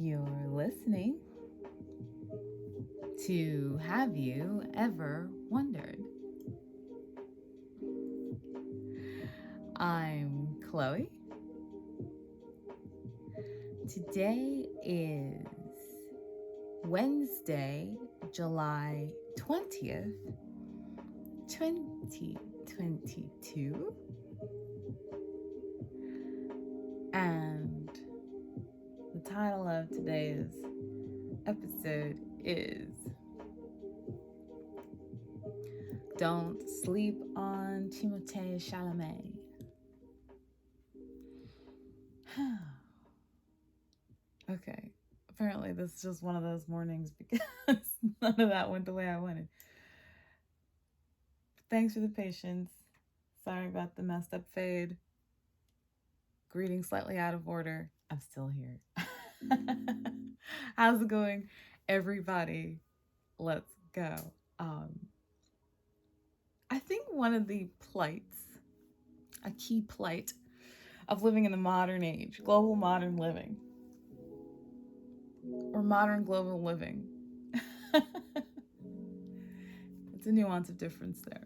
You're listening to Have You Ever Wondered? I'm Chloe. Today is Wednesday, July 20th, 2022. And the title of today's episode is Don't Sleep on Timothée Chalamet. Okay, apparently this is just one of those mornings because none of that went the way I wanted. Thanks for the patience. Sorry about the messed up fade. Greeting slightly out of order. I'm still here. How's it going, everybody? Let's go. I think one of the plights, a key plight of living in the modern age, global modern living, or modern global living. It's a nuance of difference there.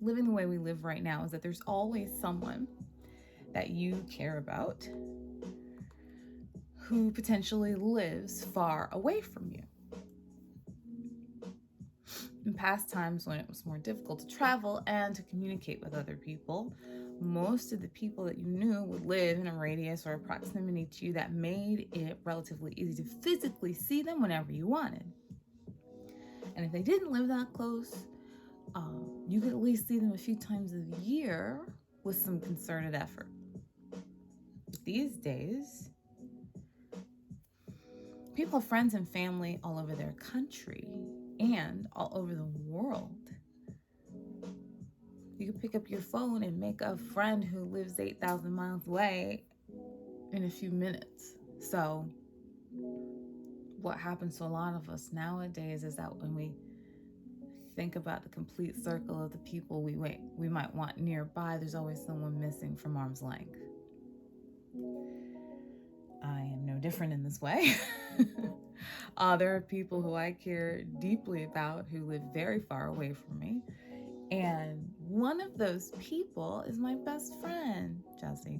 Living the way we live right now is that there's always someone that you care about who potentially lives far away from you. In past times when it was more difficult to travel and to communicate with other people, most of the people that you knew would live in a radius or a proximity to you that made it relatively easy to physically see them whenever you wanted. And if they didn't live that close, you could at least see them a few times a year with some concerted effort. But these days, people have friends and family all over their country and all over the world. You can pick up your phone and make a friend who lives 8,000 miles away in a few minutes. So what happens to a lot of us nowadays is that when we think about the complete circle of the people we might want nearby, there's always someone missing from arm's length. I am no different in this way. There are people who I care deeply about who live very far away from me. And one of those people is my best friend, Jesse.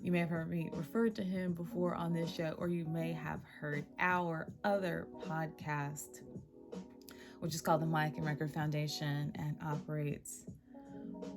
You may have heard me refer to him before on this show, or you may have heard our other podcast, which is called the Mic and Record Foundation and operates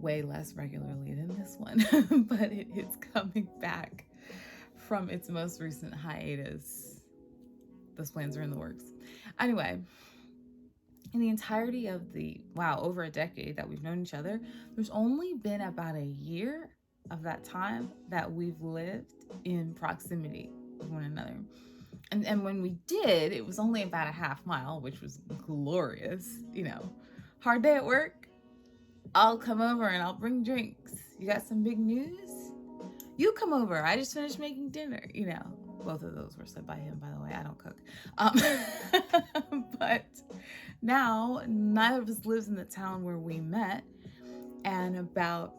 way less regularly than this one, but it is coming back from its most recent hiatus. Those plans are in the works. Anyway, in the entirety of over a decade that we've known each other, there's only been about a year of that time that we've lived in proximity with one another. And when we did, it was only about a half mile, which was glorious. Hard day at work, I'll come over and I'll bring drinks. You got some big news? You come over. I just finished making dinner. Both of those were said by him, by the way. I don't cook. But now neither of us lives in the town where we met, and about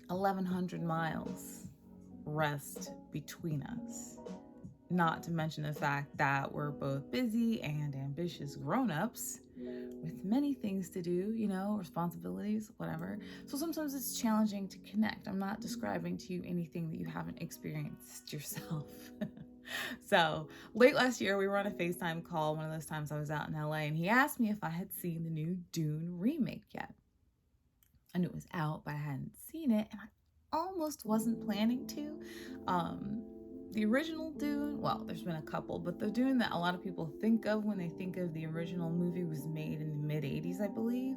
1,100 miles rest between us. Not to mention the fact that we're both busy and ambitious grown-ups with many things to do, responsibilities, whatever. So sometimes it's challenging to connect. I'm not describing to you anything that you haven't experienced yourself. So late last year, we were on a FaceTime call, one of those times I was out in LA, and he asked me if I had seen the new Dune remake yet. I knew it was out, but I hadn't seen it, and I almost wasn't planning to. The original Dune, well, there's been a couple, but the Dune that a lot of people think of when they think of the original movie was made in the mid-'80s, I believe,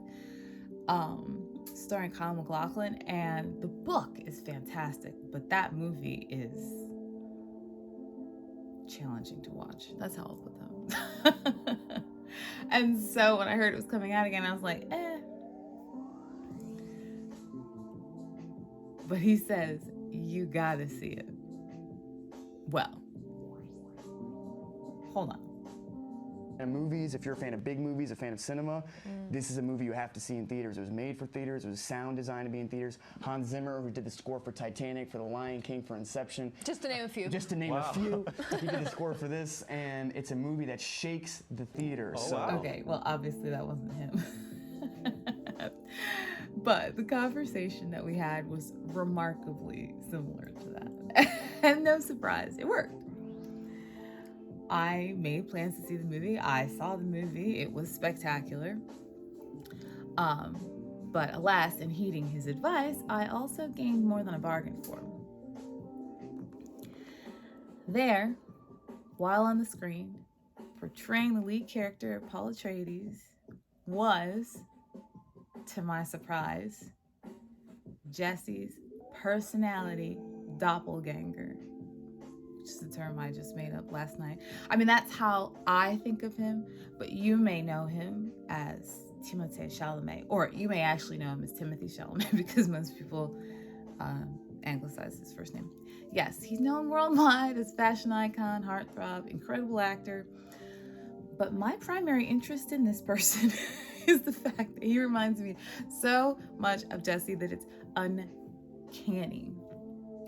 starring Kyle MacLachlan, and the book is fantastic, but that movie is challenging to watch. That's how I'll put that. And so when I heard it was coming out again, I was like, But he says, you gotta see it. Well, hold on. And movies, if you're a fan of big movies, a fan of cinema, this is a movie you have to see in theaters. It was made for theaters. It was sound designed to be in theaters. Hans Zimmer, who did the score for Titanic, for The Lion King, for Inception. Just to name a few. Just to name a few. He did the score for this, and it's a movie that shakes the theater. Okay, well, obviously that wasn't him. But the conversation that we had was remarkably similar to that. And no surprise, it worked. I made plans to see the movie. I saw the movie. It was spectacular. But alas, in heeding his advice, I also gained more than I bargained for. There, while on the screen, portraying the lead character, Paul Atreides, was, to my surprise, Jesse's personality doppelganger. Which is a term I just made up last night. I mean, that's how I think of him, but you may know him as Timothée Chalamet, or you may actually know him as Timothée Chalamet because most people anglicize his first name. Yes, he's known worldwide as fashion icon, heartthrob, incredible actor, but my primary interest in this person is the fact that he reminds me so much of Jesse that it's uncanny.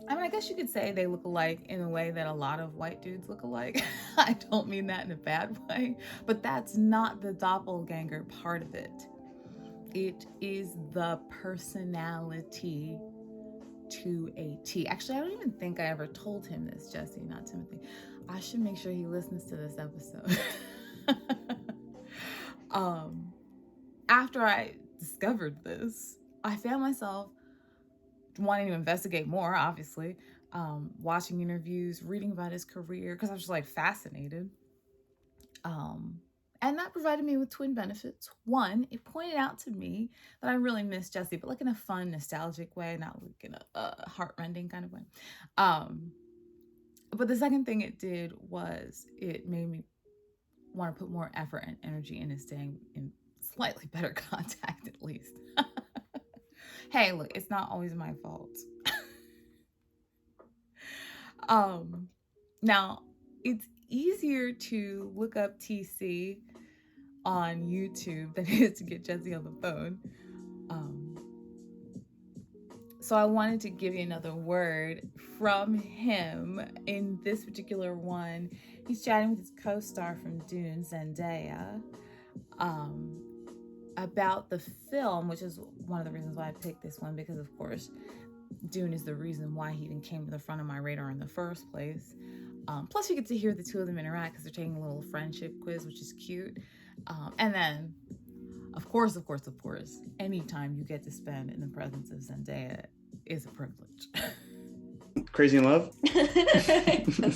I mean, I guess you could say they look alike in a way that a lot of white dudes look alike. I don't mean that in a bad way, but that's not the doppelganger part of it. It is the personality to a T. Actually, I don't even think I ever told him this, Jesse, not Timothy. I should make sure he listens to this episode. After I discovered this, I found myself wanting to investigate more, obviously, watching interviews, reading about his career, because I was just like fascinated. And that provided me with twin benefits. One, it pointed out to me that I really miss Jesse, but like in a fun, nostalgic way, not like in a heart-rending kind of way. But the second thing it did was it made me want to put more effort and energy into staying in slightly better contact, at least. Hey, look, it's not always my fault. Now, it's easier to look up TC on YouTube than it is to get Jesse on the phone. So I wanted to give you another word from him. In this particular one, he's chatting with his co-star from Dune, Zendaya, about the film, which is one of the reasons why I picked this one, because of course Dune is the reason why he even came to the front of my radar in the first place. Plus you get to hear the two of them interact because they're taking a little friendship quiz, which is cute. And then of course, anytime you get to spend in the presence of Zendaya is a privilege. Crazy in Love? That's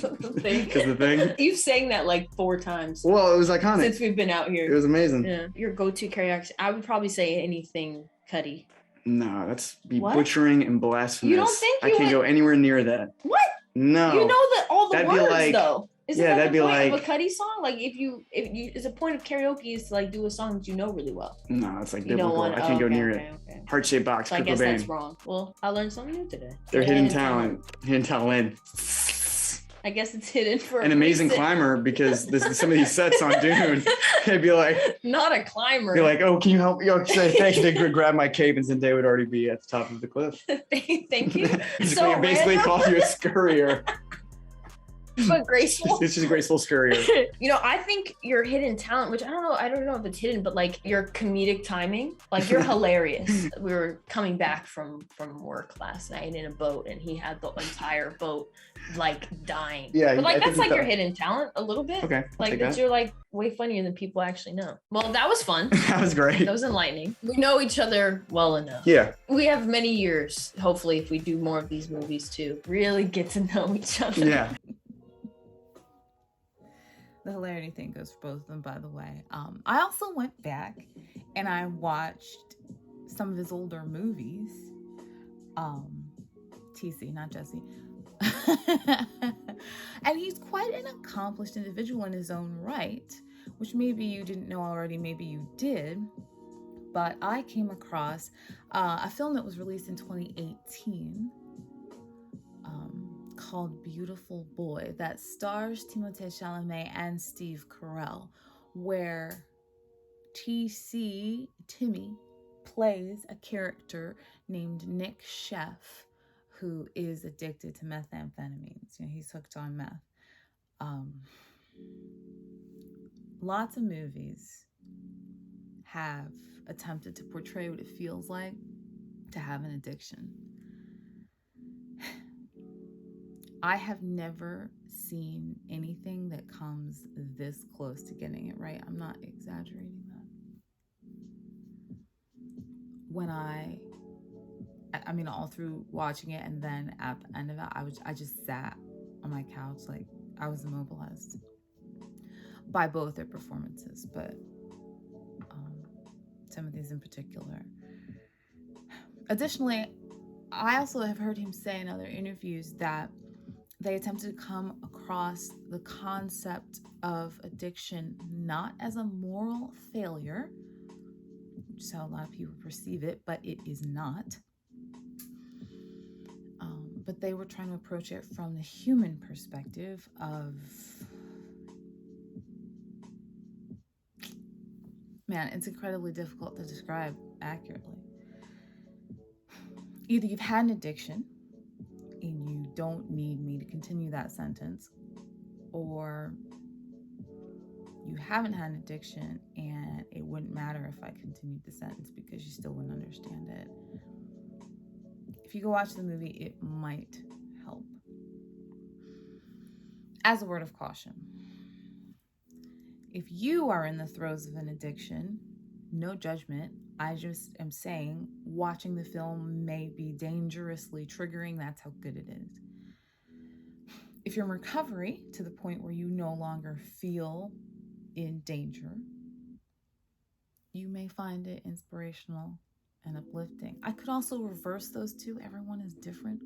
the thing. Because the thing? You've sang that like 4 times. Well, it was iconic. Since we've been out here. It was amazing. Yeah. Your go-to karaoke, I would probably say anything Cuddy. No, that's be What? butchering and blasphemous. You don't think I can't go anywhere near that. What? No. You know that all the That'd words be like, though. Isn't yeah, that that'd the be point like of a Cuddy song? Like if you it's a point of karaoke is to like do a song that you know really well. No, it's like You don't biblical. want. I can't go near it. Okay. Heart-shaped box, So I Kurt guess that's Cobain. wrong. Well, I learned something new today. They're hidden talent. Hidden talent. I guess it's hidden for An a amazing reason. climber, because some of these sets on Dune, they'd be like, Not a climber. be like, oh, can you help me? Oh, say thank you. They could grab my cape and Zendaya would already be at the top of the cliff. Thank you. Basically random, call you a scurrier. but graceful. It's just a graceful scurrier. You know, I think your hidden talent, which I don't know if it's hidden, but like your comedic timing, like you're hilarious. We were coming back from work last night in a boat and he had the entire boat like dying. Yeah, but I like think that's like that- your hidden talent a little bit. Okay, I'll Like take that that. you're like way funnier than people actually know. Well, that was fun. That was great. That was enlightening. We know each other well enough. Yeah. We have many years, hopefully, if we do more of these movies too, really get to know each other. Yeah. The hilarity thing goes for both of them, by the way. I also went back and I watched some of his older movies. TC, not Jesse. And he's quite an accomplished individual in his own right, which maybe you didn't know already, maybe you did. But I came across a film that was released in 2018 called Beautiful Boy that stars Timothée Chalamet and Steve Carell. where Timmy, plays a character named Nick Sheff, who is addicted to methamphetamines. He's hooked on meth. Lots of movies have attempted to portray what it feels like to have an addiction. I have never seen anything that comes this close to getting it right. I'm not exaggerating that. When I mean, all through watching it, and then at the end of it, I just sat on my couch like I was immobilized by both their performances, but Timothy's in particular. Additionally, I also have heard him say in other interviews that they attempted to come across the concept of addiction not as a moral failure, which is how a lot of people perceive it, but it is not. But they were trying to approach it from the human perspective of, man, it's incredibly difficult to describe accurately. Either you've had an addiction and you don't need me to continue that sentence, or you haven't had an addiction and it wouldn't matter if I continued the sentence because you still wouldn't understand it. If you go watch the movie, it might help. As a word of caution, if you are in the throes of an addiction, no judgment. I just am saying watching the film may be dangerously triggering. That's how good it is. If you're in recovery to the point where you no longer feel in danger, you may find it inspirational and uplifting. I could also reverse those two. Everyone is different,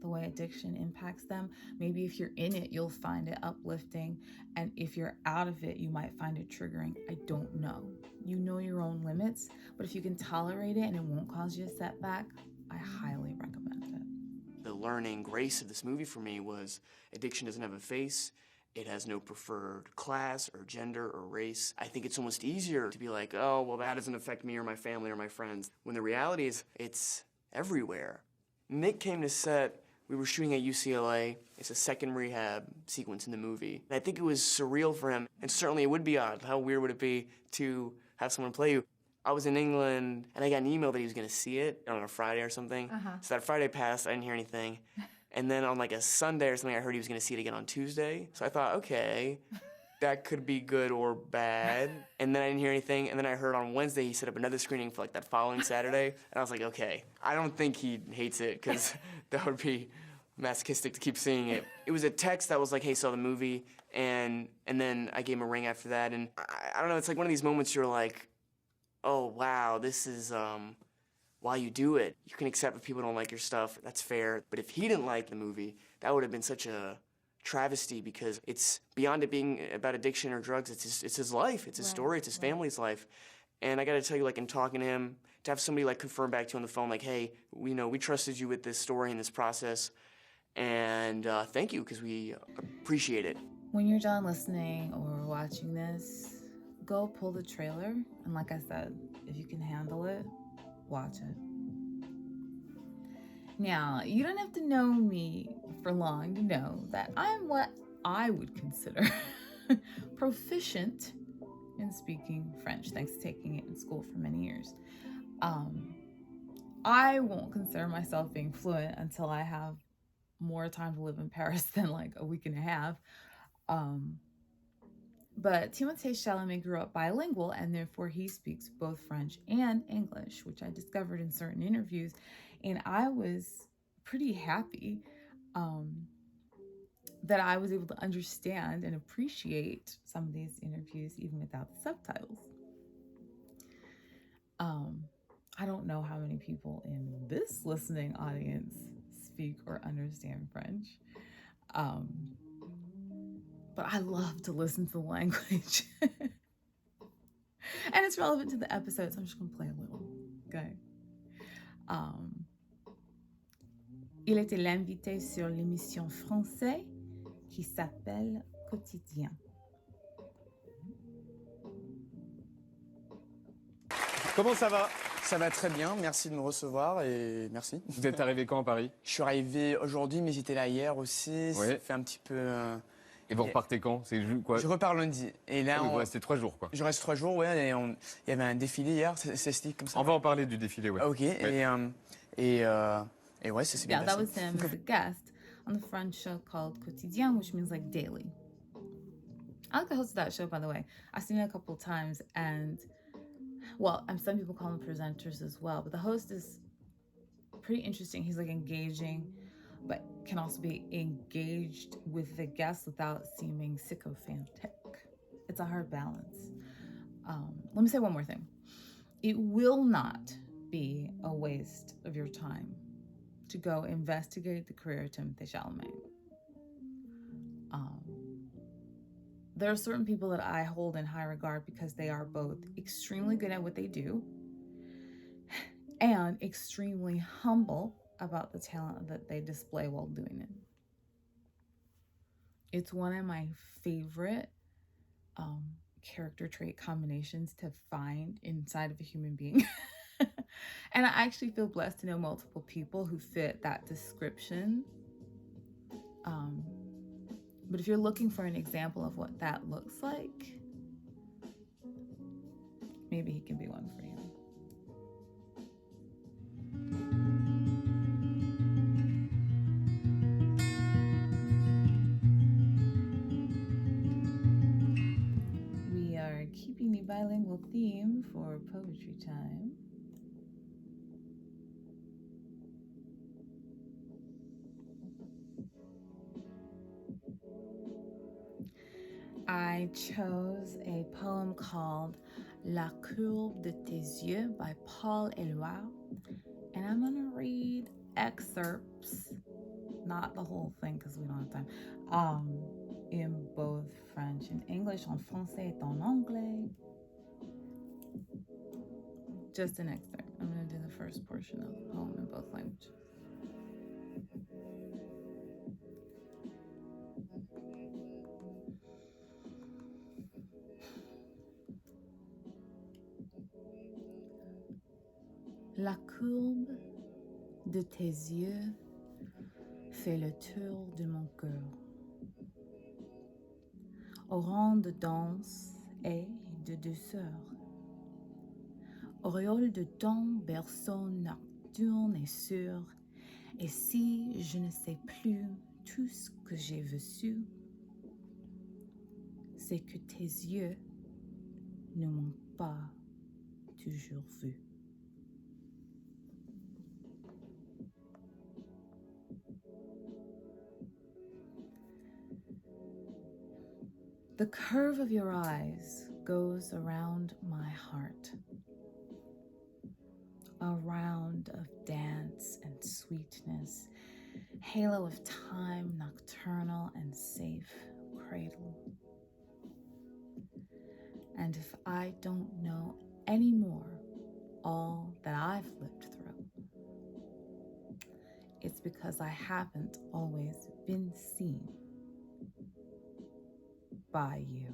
the way addiction impacts them. Maybe if you're in it, you'll find it uplifting. And if you're out of it, you might find it triggering. I don't know. You know your own limits, but if you can tolerate it and it won't cause you a setback, I highly recommend it. The learning grace of this movie for me was addiction doesn't have a face. It has no preferred class or gender or race. I think it's almost easier to be like, oh, well, that doesn't affect me or my family or my friends, when the reality is it's everywhere. Nick came to set. We were shooting at UCLA. It's a second rehab sequence in the movie. And I think it was surreal for him, and certainly it would be odd. How weird would it be to have someone play you? I was in England, and I got an email that he was going to see it on a Friday or something. So that Friday passed, I didn't hear anything. And then on like a Sunday or something, I heard he was going to see it again on Tuesday. So I thought, okay, that could be good or bad. And then I didn't hear anything. And then I heard on Wednesday he set up another screening for like that following Saturday. And I was like, okay, I don't think he hates it, because that would be masochistic to keep seeing it. It was a text that was like, hey, saw the movie. And then I gave him a ring after that. And I don't know, it's like one of these moments you're like, oh, wow, this is why you do it. You can accept if people don't like your stuff. That's fair. But if he didn't like the movie, that would have been such a travesty, because it's beyond it being about addiction or drugs. It's his life. It's his story. It's his family's life. And I got to tell you, like, in talking to him, to have somebody like confirm back to you on the phone, like, hey, we trusted you with this story and this process, and thank you, because we appreciate it. When you're done listening or watching this, go pull the trailer, and like I said, if you can handle it, watch it. Now, you don't have to know me for long to know that I'm what I would consider proficient in speaking French, thanks to taking it in school for many years. I won't consider myself being fluent until I have more time to live in Paris than like a week and a half. But Timothée Chalamet grew up bilingual, and therefore he speaks both French and English, which I discovered in certain interviews. And I was pretty happy that I was able to understand and appreciate some of these interviews even without the subtitles. I don't know how many people in this listening audience speak or understand French. But I love to listen to the language. And it's relevant to the episode, so I'm just going to play a little. Okay. Il était l'invité sur l'émission française qui s'appelle Quotidien. Comment ça va? Ça va très bien, merci de me recevoir et merci. Vous êtes arrivé quand à Paris? Je suis arrivé aujourd'hui, mais j'étais là hier aussi. Ça Ouais. fait un petit peu. Et vous repartez quand? C'est quoi? Je repars lundi. Et là, Ah oui, vous restez 3 jours, quoi. je reste 3 jours, ouais. Et il y avait un défilé hier, c'est comme ça. On va en parler du défilé, ouais. Ok, Ouais. et ouais, ça s'est bien Yeah, that passé. was him as a guest on the French show called Quotidien, which means like daily. I like the host of that show, by the way. I've seen it a couple of times, and well, and some people call them presenters as well, but the host is pretty interesting. He's like engaging, but can also be engaged with the guests without seeming sycophantic. It's a hard balance. Let me say one more thing. It will not be a waste of your time to go investigate the career of Timothée Chalamet. There are certain people that I hold in high regard because they are both extremely good at what they do and extremely humble about the talent that they display while doing it. It's one of my favorite character trait combinations to find inside of a human being. And I actually feel blessed to know multiple people who fit that description. But if you're looking for an example of what that looks like, maybe he can be one for you. We are keeping the bilingual theme for poetry time. I chose a poem called La Courbe de tes yeux by Paul Éluard, and I'm gonna read excerpts, not the whole thing because we don't have time, in both French and English, en français et en anglais. Just an excerpt. I'm gonna do the first portion of the poem in both languages. La courbe de tes yeux fait le tour de mon cœur. Au rang de danse et de douceur. Auréole de ton berceau nocturne et sûr. Et si je ne sais plus tout ce que j'ai vu, c'est que tes yeux ne m'ont pas toujours vu. The curve of your eyes goes around my heart, a round of dance and sweetness, halo of time, nocturnal and safe cradle. And if I don't know anymore all that I've lived through, it's because I haven't always been seen by you.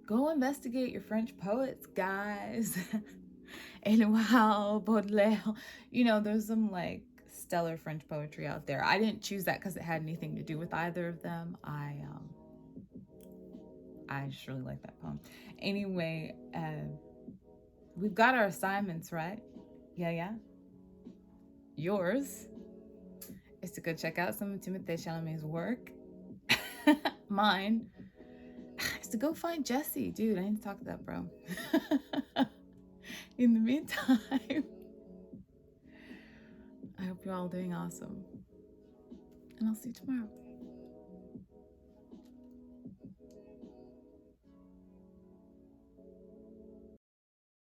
Go investigate your French poets, guys. Éluard, Baudelaire. You know, there's some like stellar French poetry out there. I didn't choose that because it had anything to do with either of them. I just really like that poem. Anyway, we've got our assignments, right? Yeah. Yours is to go check out some of Timothée Chalamet's work. Mine is to go find Jesse. Dude, I need to talk to that bro. In the meantime, I hope you're all doing awesome. And I'll see you tomorrow.